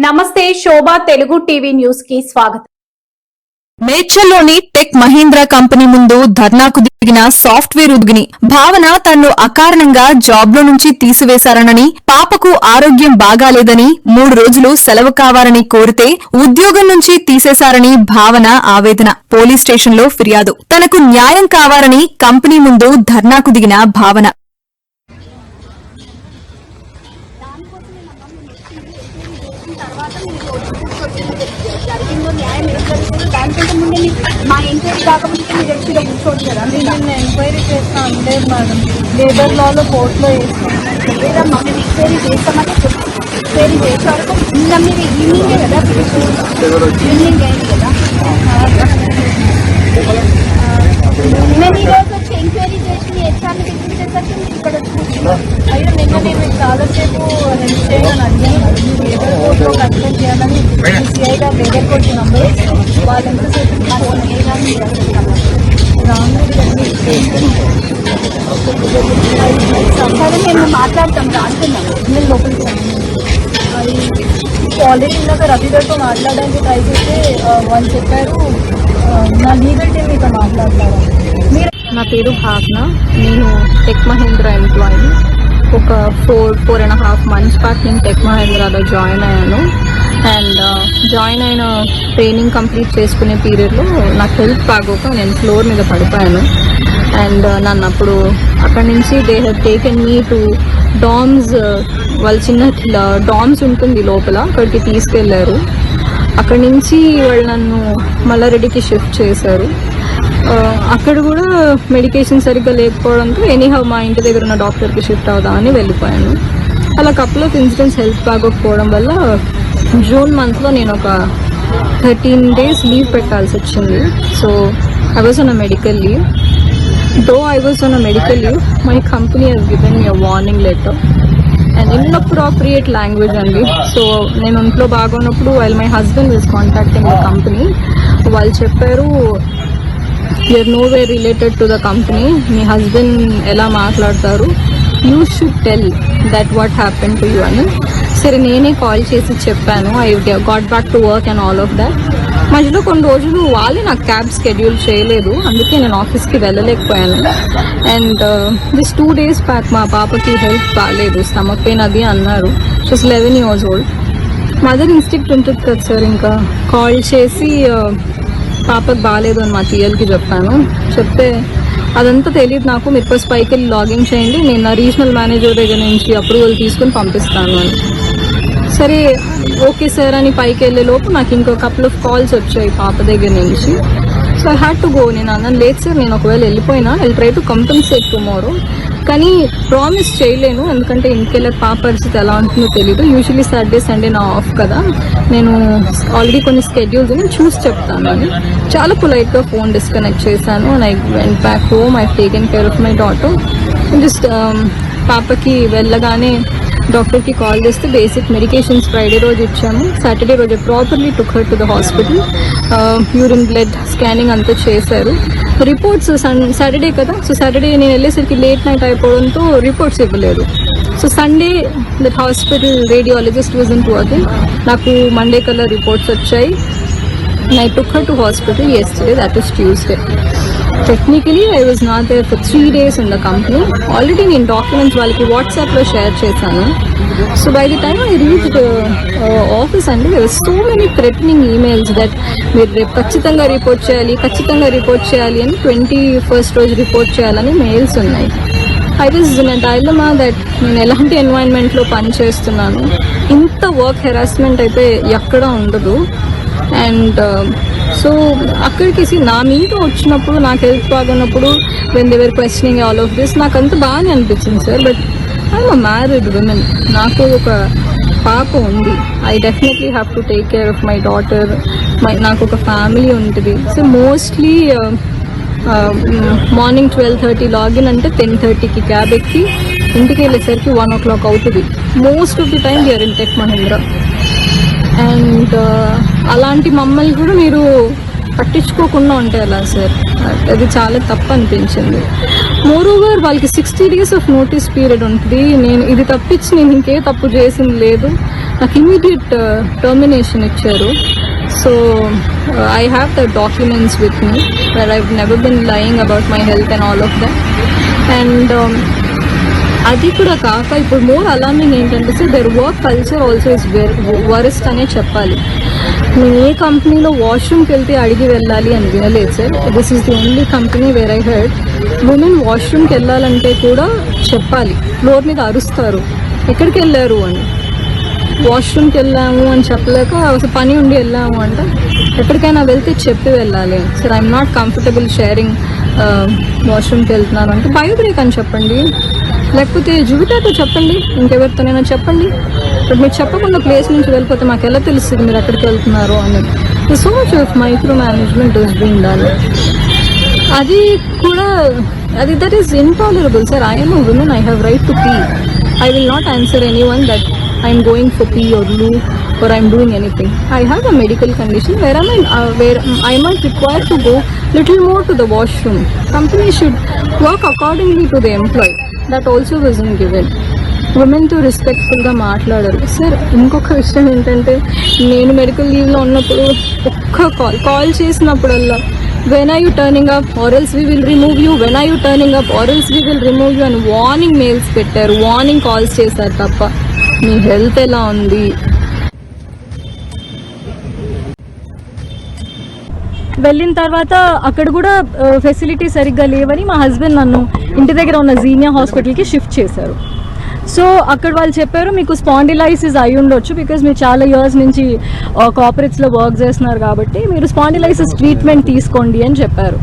నమస్తే శోభా Telugu TV news కి స్వాగతం. మేడ్చల్లోని టెక్ మహీంద్రా కంపెనీ ముందు ధర్నాకు దిగిన సాఫ్ట్వేర్ ఉద్యోగిని భావన తన్ను అకారణంగా జాబ్ లో నుంచి తీసివేశారనని, పాపకు ఆరోగ్యం బాగాలేదని 3 రోజులు సెలవు కావాలని కోరితే ఉద్యోగం నుంచి తీసేశారని భావన ఆవేదన. పోలీస్ స్టేషన్లో ఫిర్యాదు. తనకు న్యాయం కావాలని కంపెనీ ముందు ధర్నాకు దిగిన భావన. జరిగిందో న్యాయం ఏం జరుగుతుందో దానికంటే ముందే మా ఎంక్వైరీ కాకముందే మీరు వచ్చి కూర్చోండి కదా. నేను ఎంక్వైరీ చేస్తా అంటే మేడం లేబర్ లాలో కోర్టులో వేస్తాం లేదమ్మా. మేము ఎంక్వైరీ చేస్తామని ఎంక్వైరీ చేసే వరకు నిన్న మీరు ఈవినింగే కదా ఈవినింగ్ అయింది కదా. మేము ఈరోజు వచ్చి ఎంక్వైరీ చేసి హెచ్ఆర్ని పిలిపించేసరికి మీరు ఇక్కడ వచ్చి కూర్చున్నారు. అయ్యో నిన్న నేను చాలాసేపు హెల్ప్ చేయమని అడిగాను. లేబర్ కోర్టులో కంప్లైంట్ చేయాలని సిఐ గారు లేబర్ కోర్టు నంబర్ వాళ్ళు ఎంతసేపు ఫోన్ చేయడానికి సరే మేము మాట్లాడతాం రాస్తున్నాము. నేను లోపలికి అది ఆల్రెడీ ఇందాక రవి గారితో మాట్లాడడానికి ట్రై చేస్తే వాళ్ళు చెప్పారు నా లీగల్ టీమ్ మీతో మాట్లాడతారు. నా పేరు భావన. నేను టెక్ మహీంద్రా ఎంప్లాయీ. ఒక 4.5 months బ్యాక్ నేను టెక్ మహీంద్రాలో జాయిన్ అయ్యాను. అండ్ జాయిన్ అయిన ట్రైనింగ్ కంప్లీట్ చేసుకునే పీరియడ్లో నాకు హెల్త్ బాగోక నేను ఫ్లోర్ మీద పడిపోయాను. అండ్ నన్ను అప్పుడు అక్కడి నుంచి they have taken me to DOMS, వాళ్ళ చిన్న డామ్స్ ఉంటుంది లోపల, అక్కడికి తీసుకెళ్లారు. అక్కడి నుంచి వాళ్ళు నన్ను మల్లారెడ్డికి షిఫ్ట్ చేశారు. అక్కడ కూడా మెడికేషన్ సరిగ్గా లేకపోవడంతో ఎనీహౌ మా ఇంటి దగ్గర ఉన్న డాక్టర్కి షిఫ్ట్ అవుదామని వెళ్ళిపోయాను. అలా కపుల్ ఆఫ్ ఇన్సిడెంట్స్ హెల్త్ బాగోకపోవడం వల్ల జూన్ మంత్లో నేను ఒక 13 days లీవ్ పెట్టాల్సి వచ్చింది. So I was on a medical leave. Though I was on a medical leave, my company has given me a warning letter and inappropriate language అండి. సో నేను ఇంట్లో బాగున్నప్పుడు while my husband was contacting the company, వాళ్ళు చెప్పారు you're no way related to the company, మీ husband ఎలా మాట్లాడతారు, you should tell that what happen to you అని. సరే నేనే కాల్ చేసి చెప్పాను. I got back to work and all of that. మధ్యలో కొన్ని రోజులు వాళ్ళే నాకు క్యాబ్ షెడ్యూల్ చేయలేదు, అందుకే నేను ఆఫీస్కి వెళ్ళలేకపోయాను. అండ్ దిస్ 2 days బ్యాక్ మా పాపకి హెల్త్ బాగాలేదు, స్టమక్ పెయిన్ అది అన్నారు. She's 11 years old. Mother instinct ఉంటుంది కదా సార్, ఇంకా కాల్ చేసి పాపకు బాగాలేదు అని మా టీఎల్కి చెప్పాను. చెప్తే అదంతా తెలియదు నాకు, మీరు ఫస్ట్ పైకి వెళ్ళి లాగిన్ చేయండి, నేను నా రీజనల్ మేనేజర్ దగ్గర నుంచి అప్రూవల్ తీసుకుని పంపిస్తాను అని. సరే ఓకే సార్ అని పైకి వెళ్ళే లోపు నాకు ఇంకో కపుల్ ఆఫ్ కాల్స్ వచ్చాయి పాప దగ్గర నుంచి. So I had to go. నేను అన్నాను లేదు సార్, నేను ఒకవేళ వెళ్ళిపోయినా I try to compensate tomorrow, కానీ ప్రామిస్ చేయలేను ఎందుకంటే ఇంటికెళ్ళే పాప పరిస్థితి ఎలా ఉంటుందో తెలీదు. యూజువలీ సాటర్డే సండే నా ఆఫ్ కదా, నేను ఆల్రెడీ కొన్ని స్కెడ్యూల్స్ నేను చూసి చెప్తాను అని చాలా పొలైట్గా ఫోన్ డిస్కనెక్ట్ చేశాను. And I went back home. I taken care of my daughter. Just పాపకి వెళ్ళగానే డాక్టర్కి కాల్ చేస్తే బేసిక్ మెడికేషన్స్ ఫ్రైడే రోజు ఇచ్చాము. సాటర్డే రోజు properly took her to the hospital. Urine blood scanning అంతా చేశారు. రిపోర్ట్స్ సాటర్డే కదా, సో సాటర్డే నేను వెళ్ళేసరికి లేట్ నైట్ అయిపోవడంతో రిపోర్ట్స్ ఇవ్వలేదు. So Sunday that hospital radiologist wasn't working. నాకు మండే కల్లా రిపోర్ట్స్ వచ్చాయి. I took her to hospital yesterday, that is Tuesday. Technically I was not there for 3 days in the company. Already నేను documents వాళ్ళకి వాట్సాప్లో share చేశాను. So by the time I reached office అండి, there were so many threatening emails that మీరు రేపు ఖచ్చితంగా report చేయాలి అని 21st రోజు రిపోర్ట్ చేయాలని మెయిల్స్ ఉన్నాయి. I was in a dilemma that నేను ఎలాంటి ఎన్వైరన్మెంట్లో పనిచేస్తున్నాను, ఇంత వర్క్ హెరాస్మెంట్ అయితే ఎక్కడా ఉండదు. అండ్ సో అక్కడికి నా మీద వచ్చినప్పుడు నాకు హెల్త్ బాగున్నప్పుడు when they were questioning all of this నాకు అంత బాగానే అనిపించింది sir. But I'm a married women, నాకు ఒక పాప ఉంది. I definitely have to take care of my daughter. నాకు ఒక ఫ్యామిలీ ఉంటుంది. సో మోస్ట్లీ మార్నింగ్ 12:30 లాగిన్ అంటే 10:30కి క్యాబ్ ఎక్కి ఇంటికి వెళ్ళేసరికి 1 o'clock అవుతుంది. Most of the time we're in Tech Mahindra. And అలాంటి మమ్మల్ని కూడా మీరు పట్టించుకోకుండా ఉంటే ఎలా సార్, అది చాలా తప్పు అనిపించింది. మోరోవర్ వాళ్ళకి 60 days ఆఫ్ నోటీస్ పీరియడ్ ఉంటుంది. నేను ఇది తప్పించి నేను ఇంకే తప్పు చేసింది లేదు. నాకు ఇమీడియట్ టర్మినేషన్ ఇచ్చారు. So I have the documents with me where I've never been lying about my health and all of that. And అది కూడా కాక ఇప్పుడు మోర్ అలార్మింగ్ ఏంటంటే sir their work culture also is worst అనే చెప్పాలి. నేను ఏ కంపెనీలో వాష్రూమ్కి వెళ్తే అడిగి వెళ్ళాలి అని వినలేదు sir. This is the only company where I head women వాష్రూమ్కి వెళ్ళాలంటే కూడా చెప్పాలి, ఫ్లోర్ మీద అరుస్తారు ఎక్కడికి వెళ్ళారు అని. వాష్రూమ్కి వెళ్ళాము అని చెప్పలేక అసలు పని ఉండి వెళ్ళాము అంటే ఎక్కడికైనా వెళ్తే చెప్పి వెళ్ళాలి. Sir I'm not comfortable sharing వాష్రూమ్కి వెళ్తున్నాను అంటే బయోబ్రేక్ అని చెప్పండి, లేకపోతే జూవిటాతో చెప్పండి, ఇంకెవరితోనైనా చెప్పండి. బట్ మీరు చెప్పకుండా ప్లేస్ నుంచి వెళ్ళిపోతే మాకు ఎలా తెలుస్తుంది మీరు ఎక్కడికి వెళ్తున్నారు అని. So much of micro management is being done. అది కూడా అది that is intolerable sir. I M a women, I have right to P. I will not answer anyone that I am going for pee or loo or I am doing anything. I have a medical condition where I might require to go little more to the washroom. Company should work accordingly to the employee. That also wasn't given. ఉమెన్తో రెస్పెక్ట్ఫుల్గా మాట్లాడారు sir. ఇంకొక విషయం ఏంటంటే నేను medical లీవ్లో ఉన్నప్పుడు ఒక్క call చేసినప్పుడల్లా when are you turning up or else we will remove you, when are you turning up or else we will remove you అని warning mails పెట్టారు, వార్నింగ్ కాల్స్ చేశారు తప్ప మీ హెల్త్ ఎలా ఉంది. వెళ్ళిన తర్వాత అక్కడ కూడా ఫెసిలిటీ సరిగ్గా లేవని మా హస్బెండ్ నన్ను ఇంటి దగ్గర ఉన్న జీనియా హాస్పిటల్కి షిఫ్ట్ చేశారు. సో అక్కడ వాళ్ళు చెప్పారు మీకు స్పాండిలైసిస్ అయి ఉండొచ్చు, బికాజ్ మీరు చాలా ఇయర్స్ నుంచి కార్పొరేట్స్లో వర్క్ చేస్తున్నారు కాబట్టి మీరు స్పాండిలైసిస్ ట్రీట్మెంట్ తీసుకోండి అని చెప్పారు.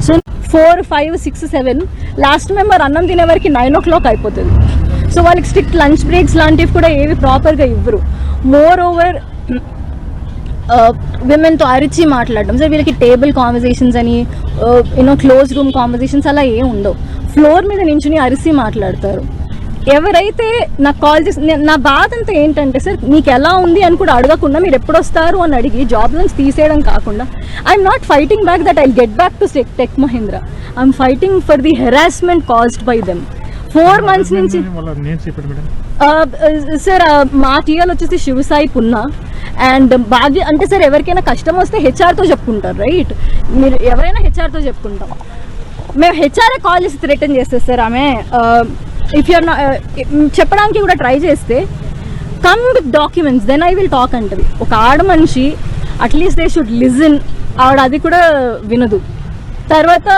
సో 4, 5, 6, 7 లాస్ట్ మెంబర్ అన్నం తినే వరకు 9 o'clock అయిపోతుంది. సో వాళ్ళకి స్ట్రిక్ట్ లంచ్ బ్రేక్స్ లాంటివి కూడా ఏవి ప్రాపర్గా ఇవ్వరు. మోర్ ఓవర్ విమెన్తో అరిచి మాట్లాడడం సార్. వీళ్ళకి టేబుల్ కాన్వర్జేషన్స్ అని క్లోజ్ రూమ్ కాన్వర్జేషన్స్ అలా ఏం ఉండవు. ఫ్లోర్ మీద నించుని అరిచి మాట్లాడతారు. ఎవరైతే నాకు కాల్ చేసి నా బాధ అంతా ఏంటంటే సార్ మీకు ఎలా ఉంది అని కూడా అడగకుండా మీరు ఎప్పుడు వస్తారు అని అడిగి జాబ్ నుంచి తీసేయడం కాకుండా I'm not fighting back that I get back to tech Mahindra. I'm fighting for the harassment caused by them. 4 months నుంచి సార్ మా టీఎల్ వచ్చేసి శివసాయి పున్నా అండ్ భాగ్య అంటే సార్ ఎవరికైనా కష్టం వస్తే హెచ్ఆర్తో చెప్పుకుంటారు రైట్. మీరు ఎవరైనా హెచ్ఆర్తో చెప్పుకుంటాం. మేము హెచ్ఆర్ఏ కాల్ చేసి థ్రెటన్ చేస్తారు సార్. ఆమె ఇఫ్ యూఆర్ చెప్పడానికి కూడా ట్రై చేస్తే come with documents then I will talk అంటది. ఒక ఆడ మనిషి అట్లీస్ట్ దే షుడ్ లిజన్. ఆవిడ అది కూడా వినదు. తర్వాత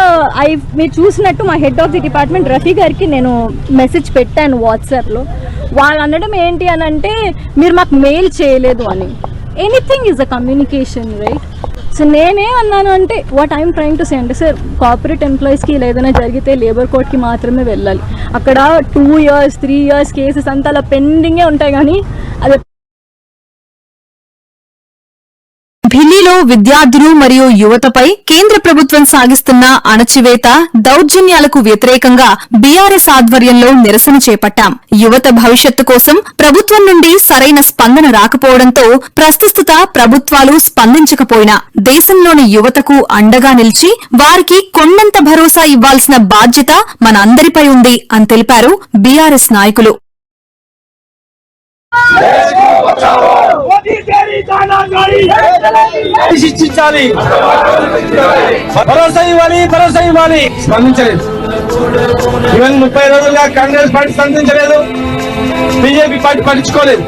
మీరు చూసినట్టు మా head of the department Rafi గారికి నేను మెసేజ్ పెట్టాను వాట్సాప్లో. వాళ్ళు అనడం ఏంటి అని అంటే మీరు మాకు మెయిల్ చేయలేదు అని. Anything is a communication right. So నేనే అన్నాను అంటే what I'm trying to say అంటే సార్ కార్పొరేట్ ఎంప్లాయీస్కి ఏదైనా జరిగితే లేబర్ కోర్ట్కి మాత్రమే వెళ్ళాలి. అక్కడ 2 years 3 years కేసెస్ అంతా అలా పెండింగే ఉంటాయి. కానీ అది ఢిల్లీలో విద్యార్థులు మరియు యువతపై కేంద్ర ప్రభుత్వం సాగిస్తున్న అణచివేత, దౌర్జన్యాలకు వ్యతిరేకంగా బీఆర్ఎస్ ఆధ్వర్యంలో నిరసన చేపట్టాం. యువత భవిష్యత్తు కోసం ప్రభుత్వం నుండి సరైన స్పందన రాకపోవడంతో ప్రస్తుత ప్రభుత్వాలు స్పందించకపోయినా దేశంలోని యువతకు అండగా నిలిచి వారికి కొండంత భరోసా ఇవ్వాల్సిన బాధ్యత మన అందరిపై ఉంది అని తెలిపారు బీఆర్ఎస్ నాయకులు. శిక్షించాలి, భరోసా ఇవ్వాలి. స్పందించలేదు. ఈవెన్ 30 రోజులుగా కాంగ్రెస్ పార్టీ స్పందించలేదు, బీజేపీ పార్టీ పట్టించుకోలేదు.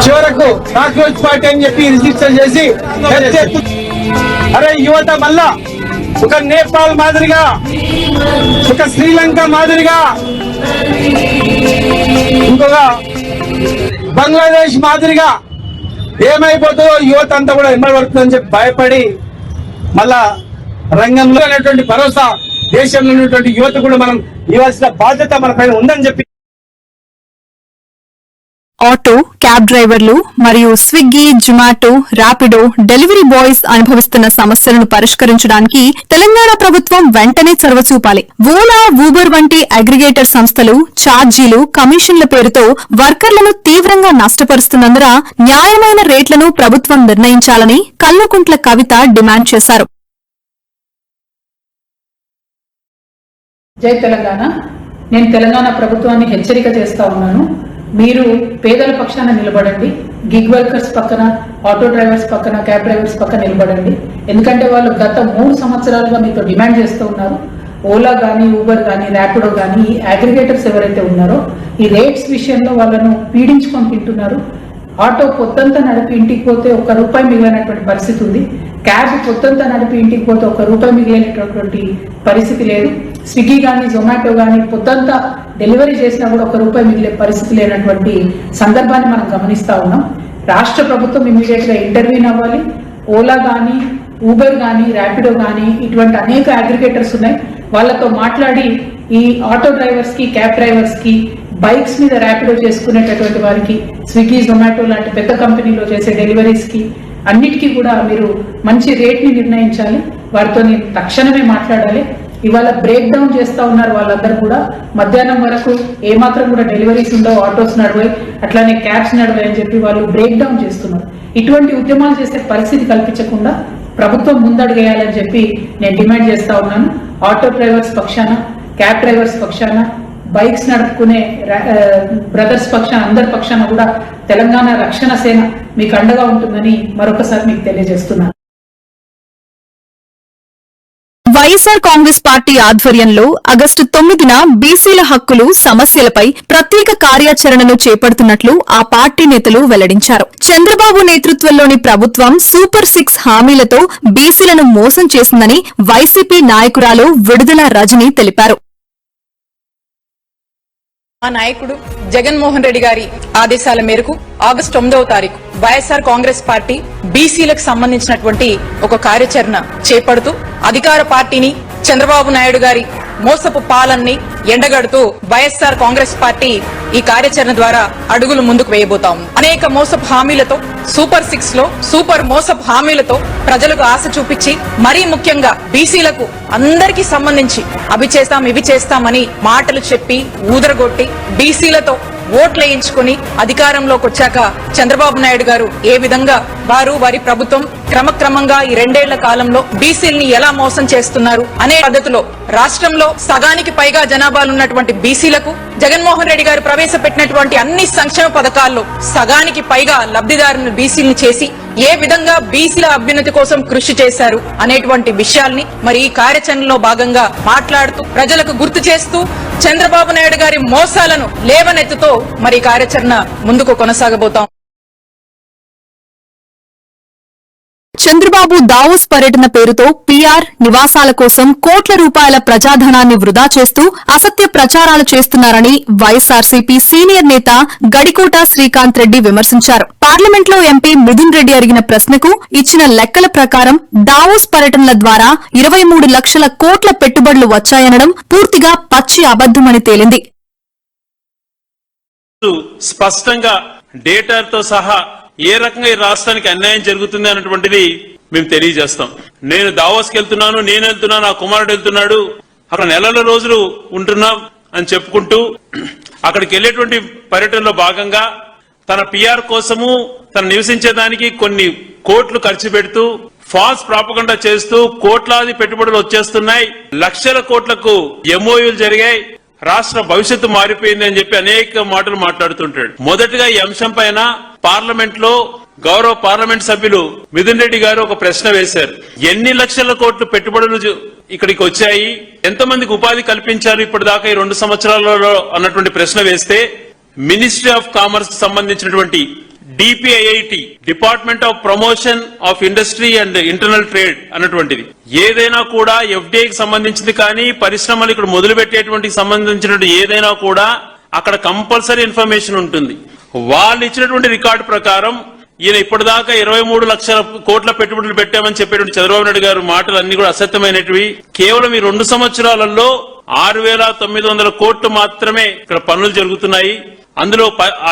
చివరకు కాంగ్రెస్ పార్టీ అని చెప్పి రిజిస్టర్ చేసి అరే యువత మళ్ళా ఒక నేపాల్ మాదిరిగా, ఒక శ్రీలంక మాదిరిగా, ఇంకొక బంగ్లాదేశ్ మాదిరిగా ఏమైపోతుందో యువత అంతా కూడా ఇమ్మడబడుతుందని చెప్పి భయపడి మళ్ళా రంగంలో అనేటువంటి భరోసా దేశంలో ఉన్నటువంటి యువత కూడా మనం ఇవ్వాల్సిన బాధ్యత మన పైన ఉందని చెప్పి ఆటో, క్యాబ్ డ్రైవర్లు మరియు Swiggy, Zomato, Rapido delivery boys అనుభవిస్తున్న సమస్యలను పరిష్కరించడానికి తెలంగాణ ప్రభుత్వం వెంటనే చొరవ చూపాలి. ఓలా, ఊబర్ వంటి అగ్రిగేటర్ సంస్థలు ఛార్జీలు, కమిషన్ల పేరుతో వర్కర్లను తీవ్రంగా నష్టపరుస్తున్నందున న్యాయమైన రేట్లను ప్రభుత్వం నిర్ణయించాలని కల్వకుంట్ల కవిత డిమాండ్ చేశారు. జై తెలంగాణ. నేను తెలంగాణ ప్రభుత్వాన్ని హెచ్చరిక చేస్తా ఉన్నాను. మీరు పేదల పక్షాన నిలబడండి, గిగ్ వర్కర్స్ పక్కన, ఆటో డ్రైవర్స్ పక్కన, క్యాబ్ డ్రైవర్స్ పక్కన నిలబడండి. ఎందుకంటే వాళ్ళు గత 3 సంవత్సరాలుగా మీతో డిమాండ్ చేస్తూ ఉన్నారు. ఓలా కానీ, ఊబర్ కానీ, ర్యాపిడో కానీ, ఈ అగ్రిగేటర్స్ ఎవరైతే ఉన్నారో ఈ రేట్స్ విషయంలో వాళ్ళను పీడించుకొని తింటున్నారు. ఆటో పొద్దంతా నడిపి ఇంటికి పోతే ₹1 మిగిలినటువంటి పరిస్థితి ఉంది. క్యాబ్ పొద్దంతా నడిపి ఇంటికి పోతే ₹1 మిగిలినటువంటి పరిస్థితి లేదు. స్విగ్గీ కానీ, జొమాటో కానీ పొద్దంతా డెలివరీ చేసినా కూడా ₹1 మిగిలే పరిస్థితి లేనటువంటి సందర్భాన్ని మనం గమనిస్తా ఉన్నాం. రాష్ట్ర ప్రభుత్వం ఇమీడియట్ గా ఇంటర్వ్యూన్ అవ్వాలి. ఓలా కానీ, ఊబర్ కానీ, ర్యాపిడో కానీ ఇటువంటి అనేక అగ్రిగేటర్స్ ఉన్నాయి. వాళ్ళతో మాట్లాడి ఈ ఆటో డ్రైవర్స్ కి, క్యాబ్ డ్రైవర్స్ కి, బైక్స్ మీద ర్యాపిడో చేసుకునేటటువంటి వారికి, స్విగ్గీ, జొమాటో లాంటి పెద్ద కంపెనీలో చేసే డెలివరీస్ కి అన్నిటికీ కూడా మీరు మంచి రేట్ ని నిర్ణయించాలి. వారితో తక్షణమే మాట్లాడాలి. ఇవాళ బ్రేక్ డౌన్ చేస్తా ఉన్నారు వాళ్ళందరూ కూడా. మధ్యాహ్నం వరకు ఏమాత్రం కూడా డెలివరీస్ ఉండవు, ఆటోస్ నడవాయి, అట్లానే క్యాబ్స్ నడవాయి అని చెప్పి వాళ్ళు బ్రేక్ డౌన్ చేస్తున్నారు. ఇటువంటి ఉద్యమాలు చేసే పరిస్థితి కల్పించకుండా ప్రభుత్వం ముందడుగేయాలని చెప్పి నేను డిమాండ్ చేస్తా ఉన్నాను. ఆటో డ్రైవర్స్ పక్షాన, క్యాబ్ డ్రైవర్స్ పక్షాన, బైక్స్ నడుపుకునే బ్రదర్స్ పక్షాన, అందరి పక్షాన కూడా తెలంగాణ రక్షణ సేన మీకు అండగా ఉంటుందని మరొకసారి మీకు తెలియజేస్తున్నాను. వైఎస్ఆర్ కాంగ్రెస్ పార్టీ ఆధ్వర్యంలో ఆగస్టు 9న బీసీల హక్కులు, సమస్యలపై ప్రత్యేక కార్యాచరణను చేపడుతున్నట్లు ఆ పార్టీ నేతలు వెల్లడించారు. చంద్రబాబు నేతృత్వంలోని ప్రభుత్వం సూపర్ 6 హామీలతో బీసీలను మోసం చేసిందని వైసీపీ నాయకురాలు విడుదల రజని తెలిపారు. మా నాయకుడు జగన్మోహన్ రెడ్డి గారి ఆదేశాల మేరకు ఆగస్టు 9వ తారీఖు వైఎస్ఆర్ కాంగ్రెస్ పార్టీ బీసీలకు సంబంధించినటువంటి ఒక కార్యాచరణ చేపడుతూ అధికార పార్టీని, చంద్రబాబు నాయుడు గారి మోసపు పాలనని ఎండగడుతూ వైఎస్ఆర్ కాంగ్రెస్ పార్టీ ఈ కార్యాచరణ ద్వారా అడుగులు ముందుకు వేయబోతా ఉంది. అనేక మోసపు హామీలతో, సూపర్ 6 లో సూపర్ మోసపు హామీలతో ప్రజలకు ఆశ చూపించి, మరీ ముఖ్యంగా బీసీలకు అందరికీ సంబంధించి అవి చేస్తాం, ఇవి చేస్తామని మాటలు చెప్పి ఊదరగొట్టి బీసీలతో ఓట్లు వేయించుకుని అధికారంలోకి వచ్చాక చంద్రబాబు నాయుడు గారు ఏ విధంగా వారి ప్రభుత్వం క్రమక్రమంగా ఈ 2 ఏళ్ల కాలంలో బీసీల్ని ఎలా మోసం చేస్తున్నారు అనే పద్ధతిలో రాష్ట్రంలో సగానికి పైగా జనాభాలున్నటువంటి బీసీలకు జగన్మోహన్ రెడ్డి గారు ప్రవేశపెట్టినటువంటి అన్ని సంక్షేమ పథకాల్లో సగానికి పైగా లబ్ధిదారులను బీసీల్ని చేసి ఏ విధంగా బీసీల అభ్యున్నతి కోసం కృషి చేశారు అనేటువంటి విషయాల్ని మరి ఈ కార్యాచరణలో భాగంగా మాట్లాడుతూ ప్రజలకు గుర్తు చేస్తూ చంద్రబాబు నాయుడు గారి మోసాలను లేవనెత్తుతో మరి కార్యాచరణ ముందుకు కొనసాగబోతాం. చంద్రబాబు దావోస్ పర్యటన పేరుతో పీఆర్, నివాసాల కోసం కోట్ల రూపాయల ప్రజాధనాన్ని వృధా చేస్తూ అసత్య ప్రచారాలు చేస్తున్నారని వైఎస్ఆర్సీపీ సీనియర్ నేత గడికోట శ్రీకాంత్ రెడ్డి విమర్శించారు. పార్లమెంట్లో ఎంపీ మిథున్ రెడ్డి అడిగిన ప్రశ్నకు ఇచ్చిన లెక్కల ప్రకారం దావోస్ పర్యటనల ద్వారా 23 లక్షల కోట్ల పెట్టుబడులు వచ్చాయనడం పూర్తిగా పచ్చి అబద్దమని తేలింది. స్పష్టంగా డేటాతో సహా ఏ రకంగా ఈ రాష్ట్రానికి అన్యాయం జరుగుతుంది అన్నటువంటిది మేము తెలియజేస్తాం. నేను దావోస్కి వెళ్తున్నాను, నేను వెళ్తున్నాను, నా కుమారుడు వెళ్తున్నాడు, అక్కడ నెలల రోజులు ఉంటున్నాం అని చెప్పుకుంటూ అక్కడికి వెళ్లేటువంటి పర్యటనలో భాగంగా తన పిఆర్ కోసము తను నివసించేదానికి కొన్ని కోట్లు ఖర్చు పెడుతూ ఫాల్స్ ప్రాపగండా చేస్తూ కోట్లాది పెట్టుబడులు వచ్చేస్తున్నాయి, లక్షల కోట్లకు ఎంఓయూలు జరిగాయి, రాష్ట్ర భవిష్యత్తు మారిపోయింది అని చెప్పి అనేక మాటలు మాట్లాడుతుంటాడు. మొదటిగా ఈ అంశం పైన పార్లమెంట్ లో గౌరవ పార్లమెంట్ సభ్యులు మిథున్ రెడ్డి గారు ఒక ప్రశ్న వేశారు. ఎన్ని లక్షల కోట్లు పెట్టుబడులు ఇక్కడికి వచ్చాయి, ఎంతమందికి ఉపాధి కల్పించారు ఇప్పటిదాకా ఈ 2 సంవత్సరాలలో అన్నటువంటి ప్రశ్న వేస్తే మినిస్ట్రీ ఆఫ్ కామర్స్ కి సంబంధించినటువంటి DPIIT, department of promotion of industry and internal trade అన్నటువంటిది ఏదైనా కూడా FDIకి సంబంధించింది కానీ పరిశ్రమలు ఇక్కడ మొదలు పెట్టేటువంటి సంబంధించినటువంటి ఏదైనా కూడా అక్కడ కంపల్సరీ ఇన్ఫర్మేషన్ ఉంటుంది. వాళ్ళు ఇచ్చినటువంటి రికార్డు ప్రకారం ఈయన ఇప్పటిదాకా 23 లక్షల కోట్ల పెట్టుబడులు పెట్టామని చెప్పేటువంటి చంద్రబాబు నాయుడు గారు మాటలు అన్ని కూడా అసత్యమైనటివి. కేవలం ఈ 2 సంవత్సరాలలో 6,900 కోట్లు మాత్రమే ఇక్కడ పనులు జరుగుతున్నాయి. అందులో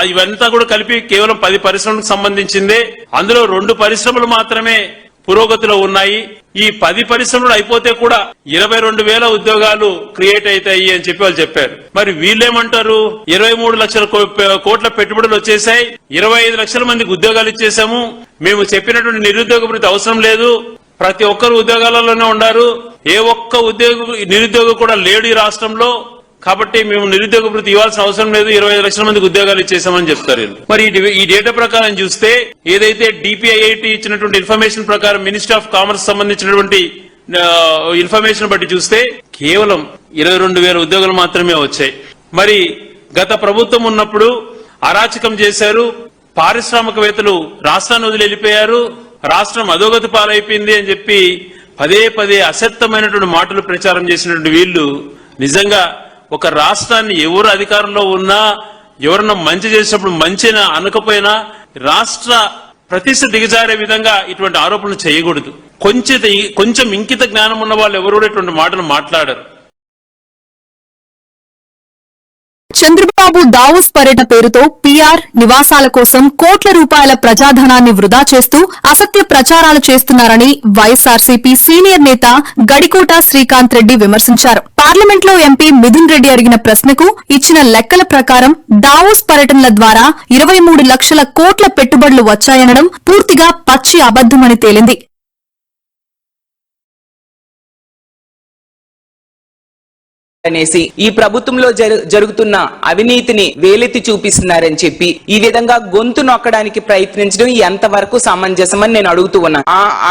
ఇవంతా కూడా కలిపి కేవలం 10 పరిశ్రమలకు సంబంధించిందే. అందులో 2 పరిశ్రమలు మాత్రమే పురోగతిలో ఉన్నాయి. ఈ 10 పరిశ్రమలు అయిపోతే కూడా 22,000 ఉద్యోగాలు క్రియేట్ అవుతాయి అని చెప్పి వాళ్ళు చెప్పారు. మరి వీళ్ళేమంటారు, 23 లక్షల కోట్ల పెట్టుబడులు వచ్చేసాయి, 25 లక్షల మందికి ఉద్యోగాలు ఇచ్చేసాము, మేము చెప్పినటువంటి నిరుద్యోగ భృతి అవసరం లేదు, ప్రతి ఒక్కరు ఉద్యోగాలలోనే ఉన్నారు, ఏ ఒక్క నిరుద్యోగి కూడా లేడు ఈ రాష్ట్రంలో, కాబట్టి మేము నిరుద్యోగ భృతి ఇవ్వాల్సిన అవసరం లేదు, 25 లక్షల మందికి ఉద్యోగాలు ఇచ్చేసామని చెప్తారు. మరి ఈ డేటా ప్రకారం చూస్తే ఏదైతే డిపిఐఐటి ఇచ్చినటువంటి ఇన్ఫర్మేషన్ ప్రకారం మినిస్ట్రీ ఆఫ్ కామర్స్ సంబంధించినటువంటి ఇన్ఫర్మేషన్ బట్టి చూస్తే కేవలం 22,000 ఉద్యోగాలు మాత్రమే వచ్చాయి. మరి గత ప్రభుత్వం ఉన్నప్పుడు అరాచకం చేశారు, పారిశ్రామికవేత్తలు రాష్ట్రాన్ని వదిలి వెళ్ళిపోయారు, రాష్ట్రం అధోగతి పాలైపోయింది అని చెప్పి పదే పదే అసత్యమైనటువంటి మాటలు ప్రచారం చేసినటువంటి వీళ్ళు నిజంగా ఒక రాష్ట్రాన్ని ఎవరు అధికారంలో ఉన్నా ఎవరన్నా మంచి చేసినప్పుడు మంచినా అనకపోయినా రాష్ట్ర ప్రతిష్ట దిగజారే విధంగా ఇటువంటి ఆరోపణలు చేయకూడదు. కొంచెం ఇంకిత జ్ఞానం ఉన్న వాళ్ళు ఎవరు కూడా ఇటువంటి మాటలు మాట్లాడరు. చంద్రబాబు దావోస్ పర్యటన పేరుతో పీఆర్ నివాసాల కోసం కోట్ల రూపాయల ప్రజాధనాన్ని వృధా చేస్తూ అసత్య ప్రచారాలు చేస్తున్నారని వైఎస్సార్సీపీ సీనియర్ నేత గడికోట శ్రీకాంత్ రెడ్డి విమర్శించారు. పార్లమెంట్లో ఎంపీ మిథున్ రెడ్డి అడిగిన ప్రశ్నకు ఇచ్చిన లెక్కల ప్రకారం దావోస్ పర్యటనల ద్వారా 23 లక్షల కోట్ల పెట్టుబడులు వచ్చాయనడం పూర్తిగా పచ్చి అబద్దమని తేలింది. అనేసి ఈ ప్రభుత్వంలో జరుగుతున్న అవినీతిని వేలెత్తి చూపిస్తున్నారని చెప్పి ఈ విధంగా గొంతు నొక్కడానికి ప్రయత్నించడం ఎంతవరకు సమంజసమని నేను అడుగుతూ ఉన్నా.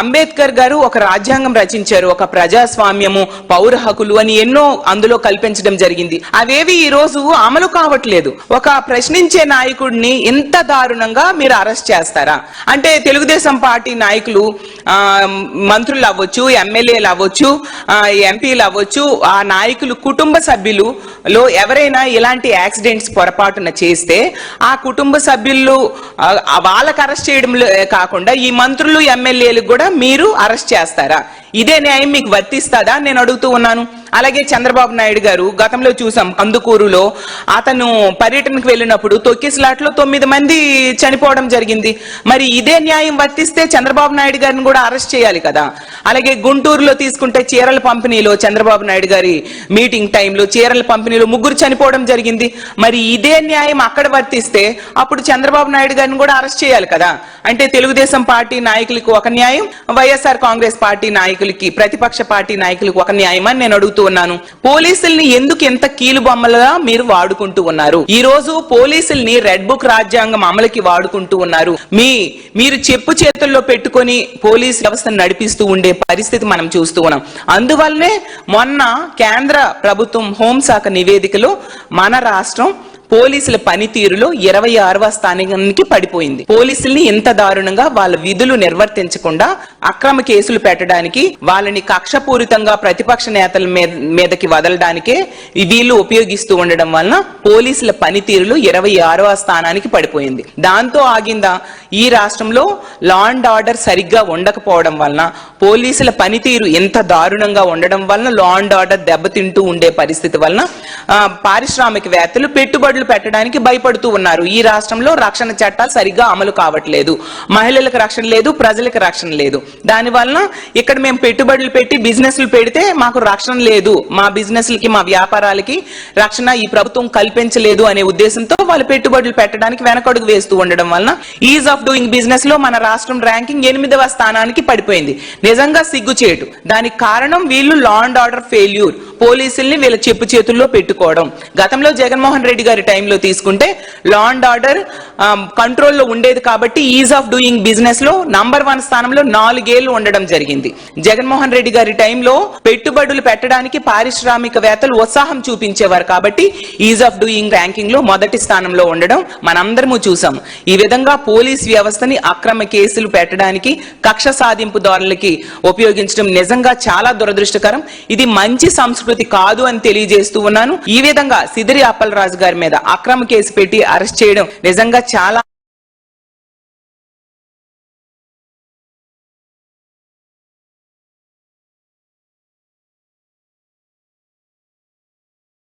అంబేద్కర్ గారు ఒక రాజ్యాంగం రచించారు, ఒక ప్రజాస్వామ్యము, పౌర హక్కులు అని ఎన్నో అందులో కల్పించడం జరిగింది. అవేవి ఈ రోజు అమలు కావట్లేదు. ఒక ప్రశ్నించే నాయకుడిని ఇంత దారుణంగా మీరు అరెస్ట్ చేస్తారా? అంటే తెలుగుదేశం పార్టీ నాయకులు, మంత్రులు అవ్వచ్చు, ఎమ్మెల్యేలు అవ్వచ్చు, ఎంపీలు అవ్వచ్చు, ఆ నాయకులు కుటుంబ సభ్యులలో ఎవరైనా ఇలాంటి యాక్సిడెంట్స్ పొరపాటున చేస్తే ఆ కుటుంబ సభ్యులు వాళ్ళకి అరెస్ట్ చేయడం కాకుండా ఈ మంత్రులు, ఎమ్మెల్యేలకు కూడా మీరు అరెస్ట్ చేస్తారా? ఇదే న్యాయం మీకు వర్తిస్తాదా నేను అడుగుతూ ఉన్నాను. అలాగే చంద్రబాబు నాయుడు గారు గతంలో చూసాం, కందుకూరులో అతను పర్యటనకు వెళ్ళినప్పుడు తొక్కిసలాట్లో 9 మంది చనిపోవడం జరిగింది. మరి ఇదే న్యాయం వర్తిస్తే చంద్రబాబు నాయుడు గారిని కూడా అరెస్ట్ చేయాలి కదా. అలాగే గుంటూరులో తీసుకుంటే చీరల పంపిణీలో చంద్రబాబు నాయుడు గారి మీటింగ్ టైంలో చీరల పంపిణీలో 3 చనిపోవడం జరిగింది. మరి ఇదే న్యాయం అక్కడ వర్తిస్తే అప్పుడు చంద్రబాబు నాయుడు గారిని కూడా అరెస్ట్ చేయాలి కదా. అంటే తెలుగుదేశం పార్టీ నాయకులకు ఒక న్యాయం, వైఎస్ఆర్ కాంగ్రెస్ పార్టీ నాయకులకి, ప్రతిపక్ష పార్టీ నాయకులకు ఒక న్యాయం అని నేను అడుగుతూ ఉన్నాను. పోలీసుల్ని ఎందుకు ఎంత కీలు బొమ్మలుగా మీరు వాడుకుంటూ ఉన్నారు? ఈ రోజు పోలీసుల్ని రెడ్ బుక్ రాజ్యాంగం అమలుకి వాడుకుంటూ ఉన్నారు. మీరు చెప్పు చేతుల్లో పెట్టుకొని పోలీస్ వ్యవస్థను నడిపిస్తూ ఉండే పరిస్థితి మనం చూస్తూ ఉన్నాం. అందువల్లనే మొన్న కేంద్ర ప్రభుత్వం హోంశాఖ నివేదికలో మన రాష్ట్రం పోలీసుల పనితీరులో 26వ స్థానానికి పడిపోయింది. పోలీసుల్ని ఇంత దారుణంగా వాళ్ళ విధులు నిర్వర్తించకుండా అక్రమ కేసులు పెట్టడానికి, వాళ్ళని కక్షపూరితంగా ప్రతిపక్ష నేతల మీదకి వదలడానికే వీళ్ళు ఉపయోగిస్తూ ఉండడం వలన పోలీసుల పనితీరులో 26వ స్థానానికి పడిపోయింది. దాంతో ఆగిందా? ఈ రాష్ట్రంలో లా అండ్ ఆర్డర్ సరిగ్గా ఉండకపోవడం వలన, పోలీసుల పనితీరు ఎంత దారుణంగా ఉండడం వలన లా అండ్ ఆర్డర్ దెబ్బతింటూ ఉండే పరిస్థితి వలన పారిశ్రామికవేత్తలు పెట్టుబడులు పెట్టడానికి భయపడుతూ ఉన్నారు. ఈ రాష్ట్రంలో రక్షణ చట్టాలు సరిగ్గా అమలు కావట్లేదు, మహిళలకు రక్షణ లేదు, ప్రజలకు రక్షణ లేదు. దాని వలన ఇక్కడ మేము పెట్టుబడులు పెట్టి బిజినెస్లు పెడితే మాకు రక్షణ లేదు, మా బిజినెస్లకి, మా వ్యాపారాలకి రక్షణ ఈ ప్రభుత్వం కల్పించలేదు అనే ఉద్దేశంతో వాళ్ళు పెట్టుబడులు పెట్టడానికి వెనకడుగు వేస్తూ ఉండడం వలన ఈజ్ ఆఫ్ డూయింగ్ బిజినెస్ లో మన రాష్ట్రం ర్యాంకింగ్ 8వ స్థానానికి పడిపోయింది. నిజంగా సిగ్గుచేటు. దానికి కారణం వీళ్ళు లా అండ్ ఆర్డర్ ఫెయిల్యూర్, పోలీసుల్ని వీళ్ళ చెప్పు చేతుల్లో పెట్టుకోవడం. గతంలో జగన్మోహన్ రెడ్డి గారి టైంలో తీసుకుంటే లా అండ్ ఆర్డర్ కంట్రోల్లో ఉండేది కాబట్టి ఈజ్ ఆఫ్ డూయింగ్ బిజినెస్ లో నంబర్ 1 స్థానంలో 4 ఏళ్లు ఉండడం జరిగింది. జగన్మోహన్ రెడ్డి గారి టైంలో పెట్టుబడులు పెట్టడానికి పారిశ్రామికవేత్తలు ఉత్సాహం చూపించేవారు కాబట్టి ఈజ్ ఆఫ్ డూయింగ్ ర్యాంకింగ్ లో మొదటి స్థానంలో ఉండడం మనందరము చూసాం. ఈ విధంగా పోలీస్ వ్యవస్థని అక్రమ కేసులు పెట్టడానికి, కక్ష సాధింపు దారులకి ఉపయోగించడం నిజంగా చాలా దురదృష్టకరం. ఇది మంచి సంస్కృతి కాదు అని తెలియజేస్తూ ఉన్నాను. ఈ విధంగా సిదిరి అప్పలరాజు గారి మీద అక్రమ కేసు పెట్టి అరెస్ట్ చేయడం నిజంగా చాలా